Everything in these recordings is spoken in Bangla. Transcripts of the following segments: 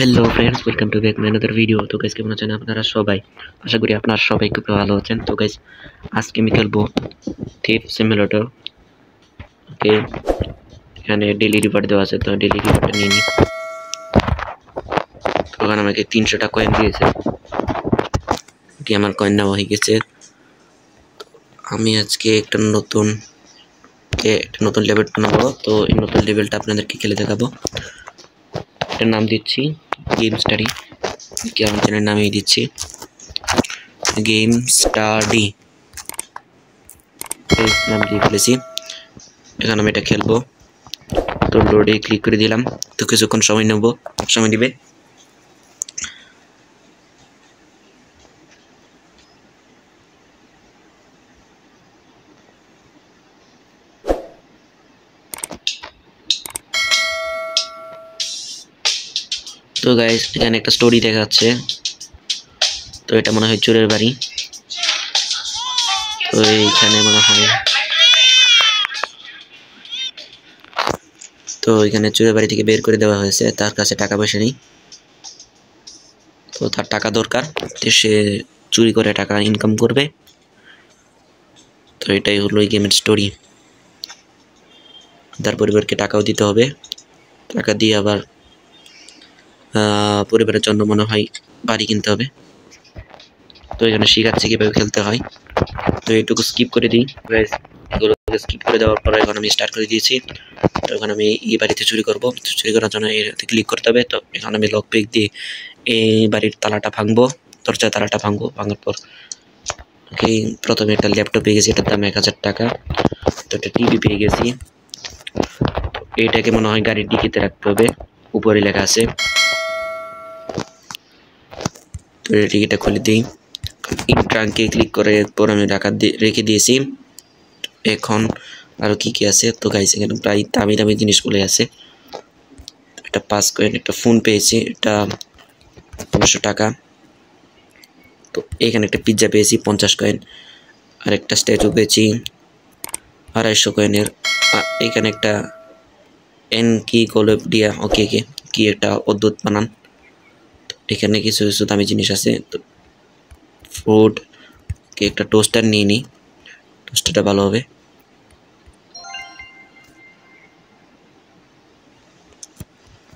Hello friends, welcome to back my another video. তো গাইস, কেমন আছেন আপনারা সবাই? আশা করি আপনারা সবাই খুব ভালো আছেন। তো গাইস, আজকে আমি খেলবো থিপ সিমুলেটর। ওকে, এখানে ডেলি রিওয়ার্ড দেওয়া আছে, তো ডেলি রিওয়ার্ডটা নিয়ে নিই। ওখানে আমাকে 300টা কয়েন দিয়েছে। ওকে, আমার কয়েন নেওয়া হয়ে গেছে। আমি আজকে একটা নতুন লেভেল বানাবো। তো এই নতুন লেভেলটা আপনাদেরকে খেলে দেখাবো। এটার নাম দিচ্ছি গেম স্টাডি। আমার চ্যানেলের নামই দিচ্ছি গেম স্টাডি। নাম দিয়ে ফেলেছি। এখন আমি এটা খেলবো। তো লোডে ক্লিক করে দিলাম। তো কিছুক্ষণ সময় দিবে। তো গাইস, এখানে একটা স্টোরি দেখাচ্ছে। তো এটা মনে হয় চোরের বাড়ি। তো এইখানে মনে হয় এখানে চোরের বাড়ি থেকে বের করে দেওয়া হয়েছে। তার কাছে টাকা পয়সা নেই, তো তার টাকা দরকার। তো সে চুরি করে টাকা ইনকাম করবে। তো এটাই হলো এই গেমের স্টোরি। তার পরিবারকে টাকাও দিতে হবে। টাকা দিয়ে আবার পরিবারের জন্য মনে হয় বাড়ি কিনতে হবে। তো এখানে শিখাচ্ছে কিভাবে খেলতে হয়। তো এইটুকু স্কিপ করে দিই গাইস। এগুলোকে স্কিপ করে দেওয়ার পর এখন আমি স্টার্ট করে দিয়েছি। তো এখন আমি এই বাড়িতে চুরি করব। চুরি করার জন্য এটাতে ক্লিক করতে হবে। তো এখন আমি লক পিক দিয়ে এই বাড়ির তালাটা ভাঙবো, দরজার তালাটা ভাঙার পর প্রথমে একটা ল্যাপটপ পেয়ে গেছি, এটার দাম 1000 টাকা। তো একটা টিভি পেয়ে গেছি। এইটাকে মনে হয় গাড়ির ডিকিতে রাখতে হবে, উপরে লেখা আছে। তো এই টিকিটটা খুলে দিই। ট্রাঙ্কে ক্লিক করে পর আমি রেখে দিয়েছি। এখন আরো কি কি আছে? তো গাইস, এখানে প্রায় দামি দামি জিনিসগুলো আছে। একটা 5 কয়েন, একটা ফোন পেয়েছি, এটা 1500 টাকা। তো এখানে একটা পিৎজা পেয়েছি 50 কয়েন, আর একটা স্ট্যাচু পেয়েছি 250 কয়েনের। এখানে একটা কি গোলডিয়া কি একটা অদ্ভুত বানান। এখানে কিছু কিছু দামি জিনিস আছে। তো ফুড একটা টোস্টার নিয়ে নিই, টোস্টারটা ভালো হবে।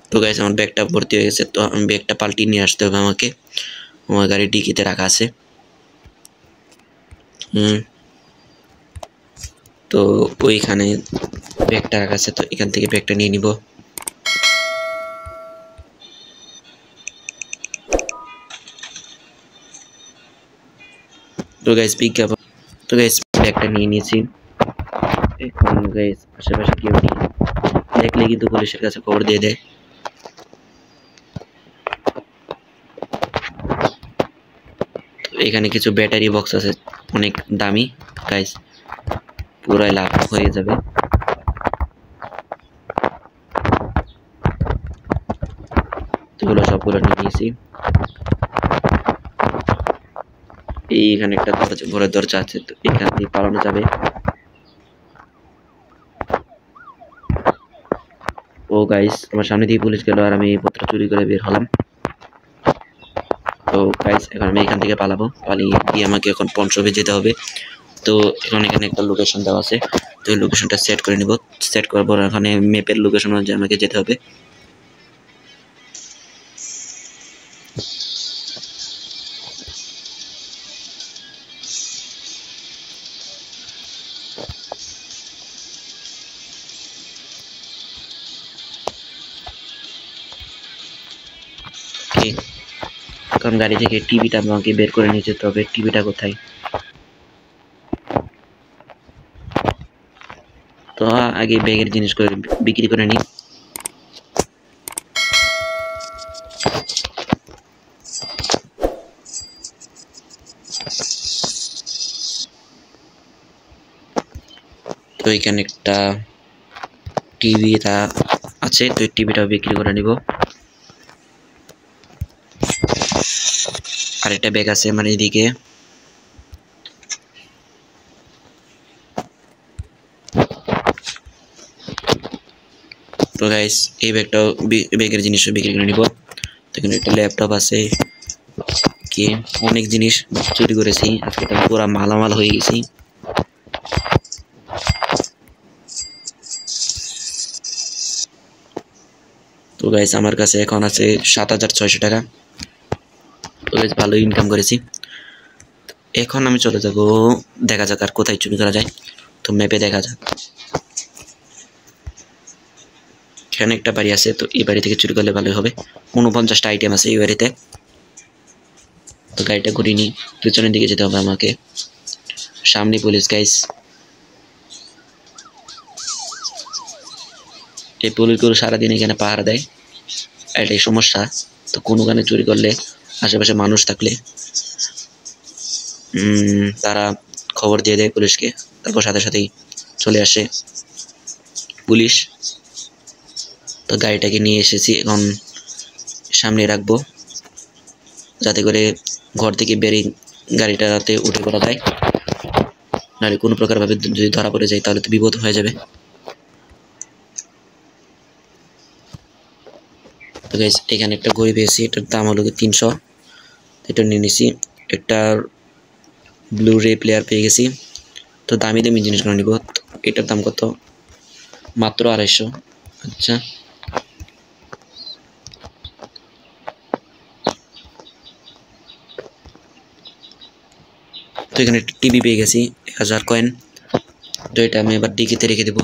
তো গাইস, আমার ব্যাগটা ভর্তি হয়ে গেছে। তো আমি ব্যাগটা পাল্টিয়ে নিয়ে আসতে হবে আমাকে। আমার গাড়ির ডিকিতে রাখা আছে। তো ওইখানে ব্যাগটা রাখা আছে। তো এখান থেকে ব্যাগটা নিয়ে নিব। তো গাইস, বিজ্ঞাপন। তো গাইস, ব্যাগটা নিয়ে নিয়েছি। এখন গাইস, আশেপাশে কেউ নেই দেখলে কিন্তু পুলিশের কাছে খবর দিয়ে দেয়। এখানে কিছু ব্যাটারি বক্স আছে, অনেক দামি গাইস, পুরাই লাভ হয়ে যাবে। সবগুলো নিয়ে নিয়েছি। এইখানে একটা ঘরের দরজা আছে, তো এখান দিয়ে পালানো যাবে। ও গাইস, আমার সামনে দিয়ে পুলিশ গেল আর আমি এই পত্র চুরি করে বের হলাম। তো গাইস, এখন আমি এখান থেকে পালাবো। পালিয়ে গিয়ে আমাকে এখন পঞ্চবে যেতে হবে। তো এখানে একটা লোকেশন দেওয়া আছে। তো এই লোকেশনটা সেট করে নিব। সেট করার পর এখানে ম্যাপের লোকেশন অনুযায়ী আমাকে যেতে হবে। এখন গাড়ি থেকে টিভিটা আমাকে বের করে নিয়ে যেতে হবে। টিভিটা কোথায়? তো আগে ব্যাগের জিনিস করে বিক্রি করে নিই। তো এখানে একটা টিভিটা আছে, তো এই টিভিটা বিক্রি করে নিব। আর একটা ব্যাগ আছে মানে এদিকে। তো গাইস, এই ব্যাগটাও ব্যাগের জিনিসও বিক্রি করে নিব। তো এখানে একটা ল্যাপটপ আছে। কি অনেক জিনিস চুরি করেছি আজকে, তো পুরা মালামাল হয়ে গেছি। তো গাইস আমার কাছে এখন আছে 7,600 টাকা। তো গাইস ভালো ইনকাম করেছি। এখন আমি চলে যাব, দেখা যাক আর কোথায় চুরি করা যায়। তো ম্যাপে দেখা যাক, এখানে একটা বাড়ি আছে, তো এই বাড়ি থেকে চুরি করলে ভালোই হবে। 49টা আইটেম আছে এই বাড়িতে। তো গাড়িটা ঘুরিয়ে নিই, পিছনের দিকে যেতে হবে আমাকে। সামনে পুলিশ গাইস, এই পুলিশগুলো সারাদিন এখানে পাহারা দেয়, এটাই সমস্যা। তো কোনো গানে চুরি করলে আশেপাশে মানুষ থাকলে তারা খবর দিয়ে দেয় পুলিশকে, তারপর সাথে সাথেই চলে আসে পুলিশ। তো গাড়িটাকে নিয়ে এসেছি, এখন সামনে রাখবো যাতে করে ঘর থেকে বেরিয়ে গাড়িটাতে উঠে পড়া যায়, নাহলে কোনো প্রকারভাবে যদি ধরা পড়ে যায় তাহলে তো বিপদ হয়ে যাবে। তো গাইস এখানে একটা ঘড়ি পেয়েছি, এটার দাম হলো 300, এটা নিয়ে নিছি। একটা ব্লু রে প্লেয়ার পেয়ে গেছি। তো দামি দামি জিনিসগুলো নিব। এটার দাম কত? মাত্র 250। আচ্ছা, তো এখানে একটা টিভি পেয়ে গেছি 1000 কয়েন। তো এটা আমি এবার ডিকিতে রেখে দেবো।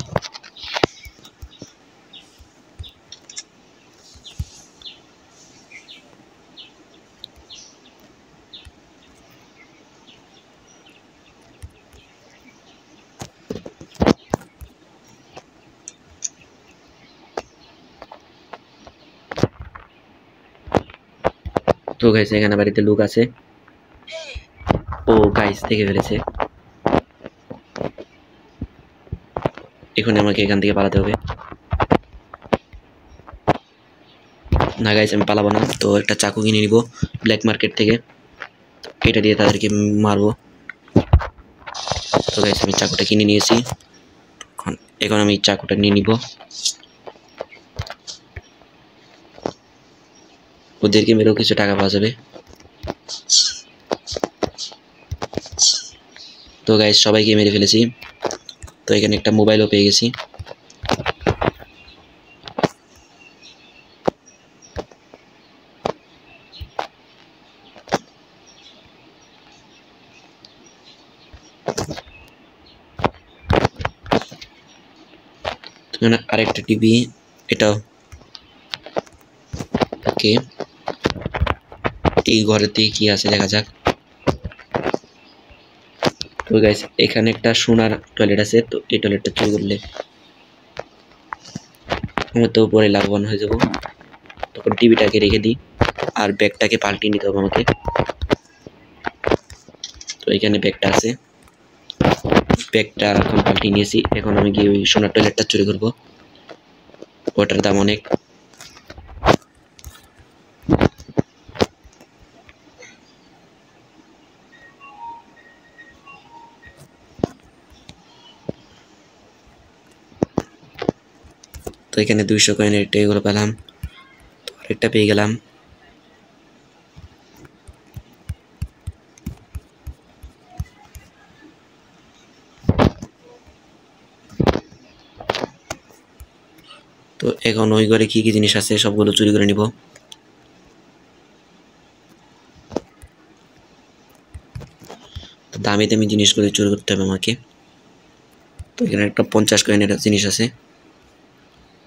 তো গাইস এখানে বাড়িতে লোক আছে। ও গাইস দেখে ফেলেছে, এখন আমাকে এখান থেকে পালাতে হবে। না গাইস আমি পালাবো না, তো একটা চাকু কিনে নিব ব্ল্যাক মার্কেট থেকে, এটা দিয়ে তাদেরকে মারবো। তো গাইস আমি চাকুটা কিনে নিয়েছি, এখন আমি চাকুটা নিয়ে নিব, ওদেরকে মেরেও কিছু টাকা পাওয়া যাবে। তো গাইস সবাইকে মেরে ফেলেছি। তো এখানে একটা মোবাইলও পেয়ে গেছি। আরেকটা টিভি, এটাও ওকে। এই ঘরেতে কি আছে দেখা যাক। তো গাইস এখানে একটা সোনার টয়লেট আছে, তো এই টয়লেটটা চুরি করলে আমি তো পরে লাভবান হয়ে যাব। তখন টিভিটাকে রেখে দিই আর ব্যাগটাকে পাল্টিয়ে নিতে হবে আমাকে। তো এখানে ব্যাগটা আছে, ব্যাগটা এখন পাল্টিয়ে নিয়েছি। এখন আমি গিয়ে ওই সোনার টয়লেটটা চুরি করবো, ওটার দাম অনেক। তো এখানে 200 কয়েনের একটা এগুলো পেলাম, তো আরেকটা পেয়ে গেলাম। তো এখন ওই ঘরে কি কি জিনিস আছে সবগুলো চুরি করে নিব। তো দামি দামি জিনিসগুলো চুরি করতে হবে আমাকে। তো এখানে একটা 50 কয়েনের জিনিস আছে।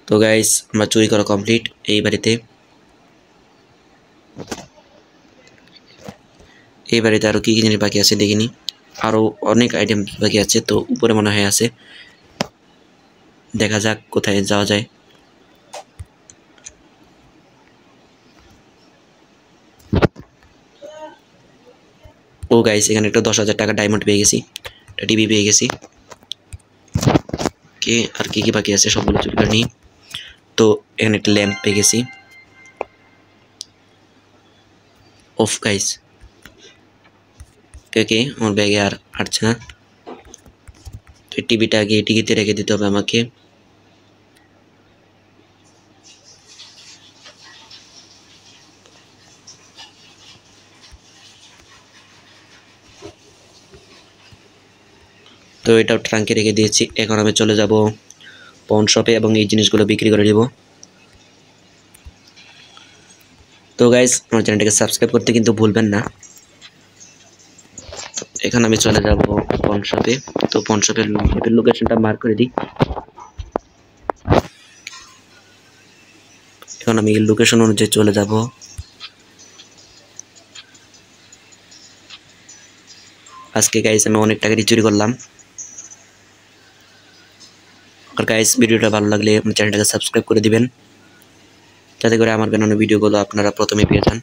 তো গাইস আমরা চুরি করা কমপ্লিট এই বাড়িতে। এই বাড়িতে আরো কি কি জিনিস বাকি আছে দেখিনি, আরো অনেক আইটেম বাকি আছে। তো উপরে মনে হয় আছে, দেখা যাক কোথায় যাওয়া যায়। ও গাইস এখানে একটা 10,000 টাকা ডায়মন্ড পেয়ে গেছি, একটা টিভি পেয়ে গেছি। কে আর কি কি বাকি আছে সবগুলো চুরি করে নিই। তো এখানে একটা ল্যাম্প পেয়ে গেছি। অফ গাইস কে আমার ব্যাগে আর আটছে না। তো টিভিটা আগে টিকিতে রেখে দিতে হবে আমাকে। তো এটাও ট্রাঙ্কে রেখে দিয়েছি। এখন আমি চলে যাব পন শপে এবং এই জিনিসগুলো বিক্রি করে দেব। তো গাইস আমার চ্যানেলটাকে সাবস্ক্রাইব করতে কিন্তু ভুলবেন না। এখন আমি চলে যাব পন শপে। তো পন শপের লোকেশনটা মার্ক করে দিই। এখন আমি লোকেশন অনুযায়ী চলে যাব। আজকে গাইস আমি অনেক টাকা চুরি করলাম। আর গাইস ভিডিওটা ভালো লাগলে আমার চ্যানেলটাকে সাবস্ক্রাইব করে দিবেন, যাতে করে আমার বানানো ভিডিওগুলো আপনারা প্রথমে পেয়ে যান।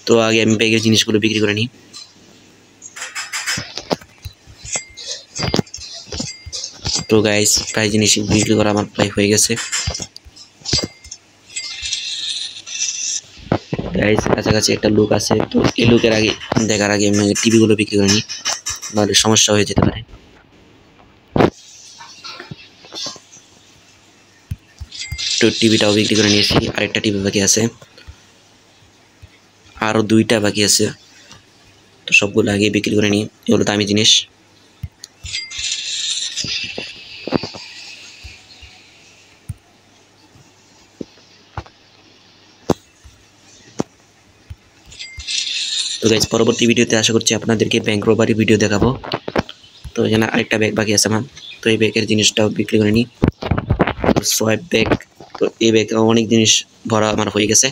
তো আগে আমি ব্যাগের জিনিসগুলো বিক্রি করে নিই। তো গাইস প্রায় জিনিস বিক্রি করা আমার প্রায় হয়ে গেছে। গাইস কাছাকাছি একটা লোক আছে, তো এই লোকের আগে দেখার আগে আমি টিভিগুলো বিক্রি করে নিই, নাহলে সমস্যা হয়ে যেতে পারে। তো টিভিটাও বিক্রি করে নিয়েছি, আরেকটা টিভি বাকি আছে, আরও 2টা বাকি আছে। তো সবগুলো আগে বিক্রি করে নিই, এগুলো দামি জিনিস। তো গাইস পরবর্তী ভিডিওতে আশা করছি আপনাদেরকে ব্যাংক রোবারি ভিডিও দেখাবো। তো এখানে আরেকটা ব্যাগ বাকি আছে আমার, তো এই ব্যাগের জিনিসটাও বিক্রি করে নিই। সোয়াইপ ব্যাগ, তো এই ব্যাগ অনেক জিনিস ভরা আমার হয়ে গেছে,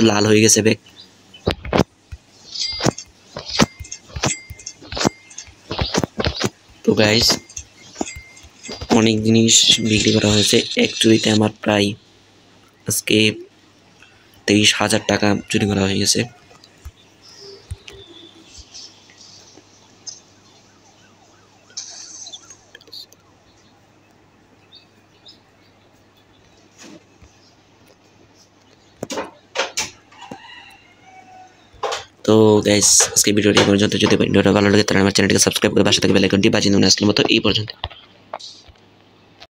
লাল হয়ে গেছে ব্যাগ। তো গাইস অনেক জিনিস বিক্রি করা হয়েছে। এক চুরিতে আমার প্রায় আজকে 23,000 টাকা চুরি করা হয়ে গেছে। তো গাইস আজকে ভিডিওটি পর্যন্ত, যদি ভিডিওটা ভালো লাগে তাহলে আমার চ্যানেলটাকে সাবস্ক্রাইব করে পাশে থাকা বেল আইকনটি বাজিয়ে দিন। আজকের মতো এই পর্যন্ত।